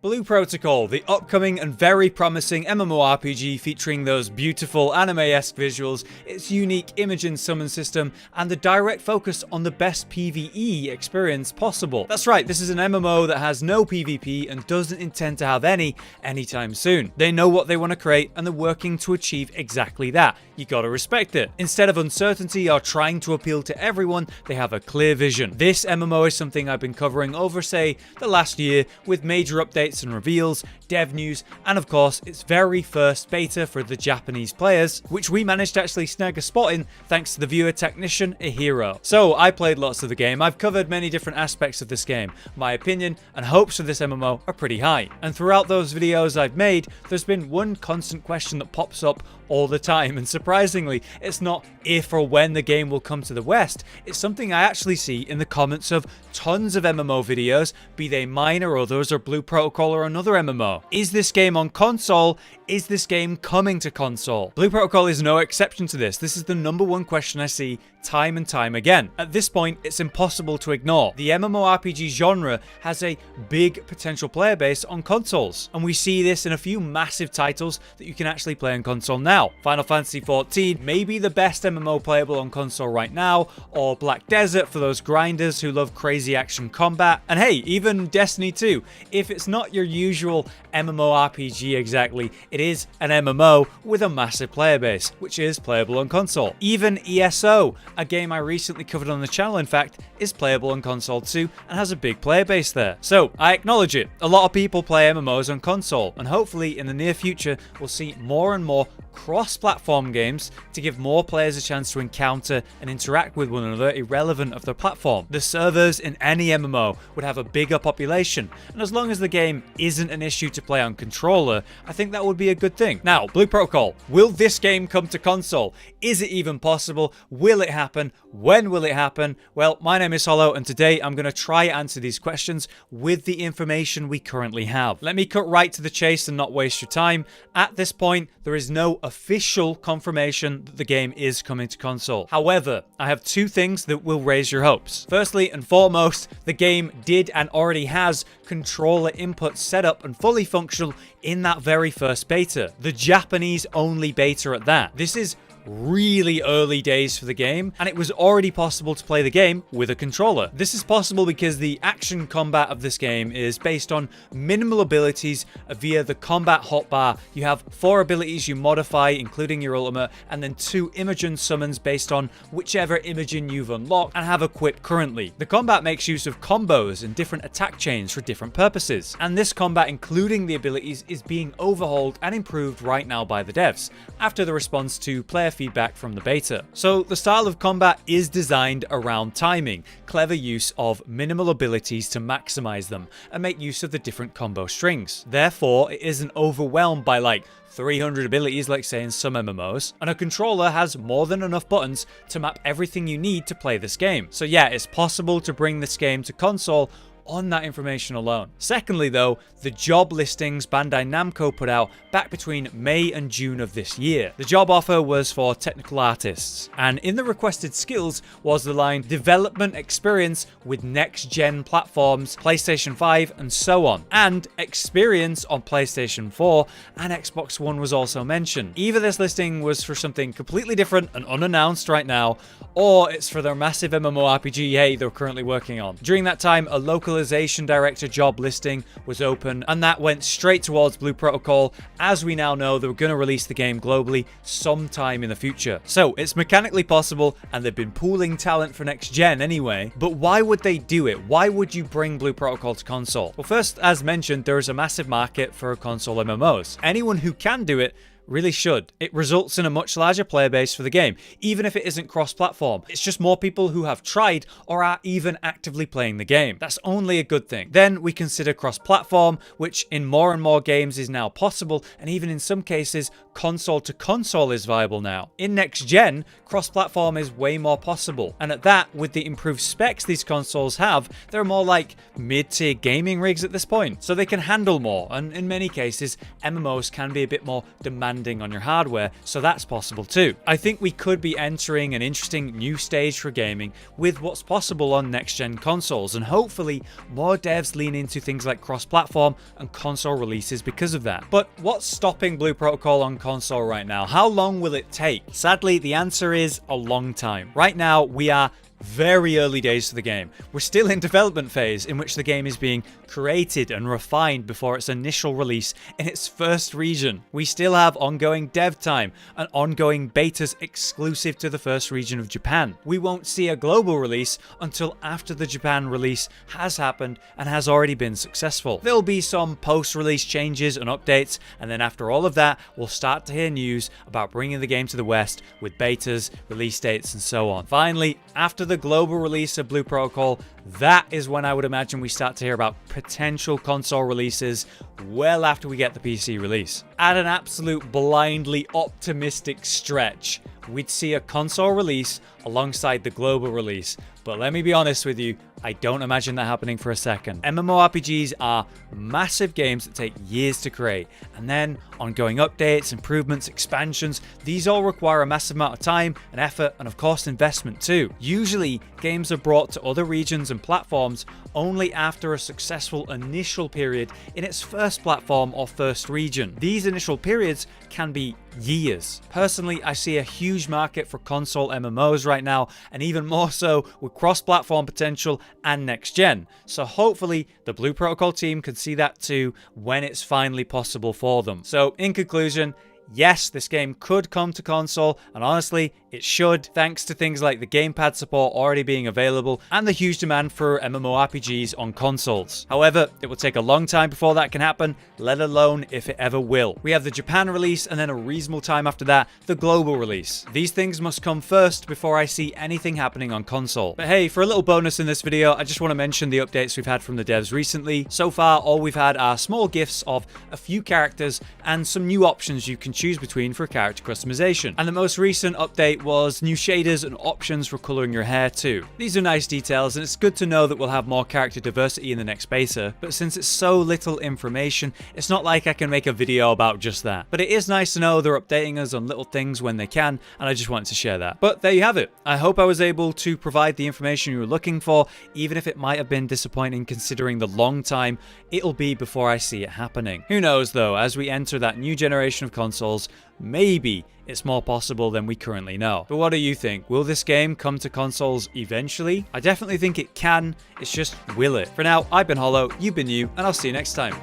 Blue Protocol, the upcoming and very promising MMORPG featuring those beautiful anime-esque visuals, its unique imajinn summon system, and the direct focus on the best PvE experience possible. That's right, this is an MMO that has no PvP and doesn't intend to have any anytime soon. They know what they want to create and they're working to achieve exactly that. You gotta respect it. Instead of uncertainty or trying to appeal to everyone, they have a clear vision. This MMO is something I've been covering over, say, the last year with major updates and reveals, dev news, and of course its very first beta for the Japanese players, which we managed to actually snag a spot in thanks to the viewer technician Ihiro. So I played lots of the game, I've covered many different aspects of this game. My opinion and hopes for this MMO are pretty high. And throughout those videos I've made, there's been one constant question that pops up all the time, and surprisingly, it's not if or when the game will come to the West, it's something I actually see in the comments of tons of MMO videos, be they mine or others or Blue Protocol or another MMO. Is this game on console? Is this game coming to console? Blue Protocol is no exception to this. This is the #1 question I see time and time again. At this point, it's impossible to ignore. The MMORPG genre has a big potential player base on consoles, and we see this in a few massive titles that you can actually play on console now. Final Fantasy XIV may be the best MMO playable on console right now, or Black Desert for those grinders who love crazy action combat, and hey, even Destiny 2. If it's not your usual MMORPG exactly, it is an MMO with a massive player base, which is playable on console. Even ESO, a game I recently covered on the channel in fact, is playable on console too and has a big player base there. So I acknowledge it, a lot of people play MMOs on console, and hopefully in the near future we'll see more and more cross-platform games to give more players a chance to encounter and interact with one another irrelevant of their platform. The servers in any MMO would have a bigger population, and as long as the game isn't an issue to play on controller, I think that would be a good thing. Now, Blue Protocol, will this game come to console? Is it even possible? Will it happen? When will it happen? Well, my name is Hollow, and today I'm going to try to answer these questions with the information we currently have. Let me cut right to the chase and not waste your time. At this point, there is no official confirmation that the game is coming to console. However, I have two things that will raise your hopes. Firstly and foremost, the game did and already has controller input set up and fully functional in that very first beta. The Japanese only beta at that. This is really early days for the game, and it was already possible to play the game with a controller. This is possible because the action combat of this game is based on minimal abilities via the combat hotbar. You have 4 abilities you modify, including your ultimate, and then 2 imajinn summons based on whichever imajinn you've unlocked and have equipped currently. The combat makes use of combos and different attack chains for different purposes, and this combat, including the abilities, is being overhauled and improved right now by the devs after the response to player feedback from the beta. So the style of combat is designed around timing, clever use of minimal abilities to maximize them and make use of the different combo strings. Therefore, it isn't overwhelmed by like 300 abilities like say in some MMOs, and a controller has more than enough buttons to map everything you need to play this game. So yeah, it's possible to bring this game to console on that information alone. Secondly though, the job listings Bandai Namco put out back between May and June of this year. The job offer was for technical artists, and in the requested skills was the line development experience with next-gen platforms, PlayStation 5 and so on, and experience on PlayStation 4 and Xbox One was also mentioned. Either this listing was for something completely different and unannounced right now, or it's for their massive MMORPG they're currently working on. During that time, a localization director job listing was open, and that went straight towards Blue Protocol. As we now know, they were going to release the game globally sometime in the future. So it's mechanically possible, and they've been pooling talent for next gen anyway. But why would they do it? Why would you bring Blue Protocol to console? Well, first, as mentioned, there is a massive market for console MMOs. Anyone who can do it really should. It results in a much larger player base for the game, even if it isn't cross-platform. It's just more people who have tried or are even actively playing the game. That's only a good thing. Then we consider cross-platform, which in more and more games is now possible, and even in some cases, console to console is viable now. In next gen, cross-platform is way more possible, and at that, with the improved specs these consoles have, they're more like mid-tier gaming rigs at this point, so they can handle more, and in many cases, MMOs can be a bit more demanding landing on your hardware, so that's possible too. I think we could be entering an interesting new stage for gaming with what's possible on next-gen consoles, and hopefully more devs lean into things like cross-platform and console releases because of that. But what's stopping Blue Protocol on console right now? How long will it take? Sadly, the answer is a long time. Right now, we are very early days to the game. We're still in development phase in which the game is being created and refined before its initial release in its first region. We still have ongoing dev time and ongoing betas exclusive to the first region of Japan. We won't see a global release until after the Japan release has happened and has already been successful. There'll be some post-release changes and updates, and then after all of that, we'll start to hear news about bringing the game to the West with betas, release dates, and so on. Finally, after the global release of Blue Protocol, that is when I would imagine we start to hear about potential console releases well after we get the PC release. At an absolute blindly optimistic stretch, we'd see a console release alongside the global release. But let me be honest with you, I don't imagine that happening for a second. MMORPGs are massive games that take years to create, and then ongoing updates, improvements, expansions, these all require a massive amount of time and effort and of course investment too. Usually, games are brought to other regions and platforms only after a successful initial period in its first platform or first region. These initial periods can be years. Personally, I see a huge market for console MMOs right now, and even more so with cross-platform potential and next-gen. So hopefully the Blue Protocol team can see that too when it's finally possible for them. So in conclusion, yes, this game could come to console, and honestly, it should, thanks to things like the gamepad support already being available and the huge demand for MMORPGs on consoles. However, it will take a long time before that can happen, let alone if it ever will. We have the Japan release, and then a reasonable time after that, the global release. These things must come first before I see anything happening on console. But hey, for a little bonus in this video, I just want to mention the updates we've had from the devs recently. So far, all we've had are small gifts of a few characters and some new options you can choose between for character customization. And the most recent update was new shaders and options for coloring your hair too. These are nice details, and it's good to know that we'll have more character diversity in the next beta, but since it's so little information, it's not like I can make a video about just that. But it is nice to know they're updating us on little things when they can, and I just wanted to share that. But there you have it. I hope I was able to provide the information you were looking for, even if it might have been disappointing considering the long time it'll be before I see it happening. Who knows though, as we enter that new generation of consoles, maybe it's more possible than we currently know. But what do you think? Will this game come to consoles eventually? I definitely think it can. It's just, will it? For now, I've been Hollow, you've been you, and I'll see you next time.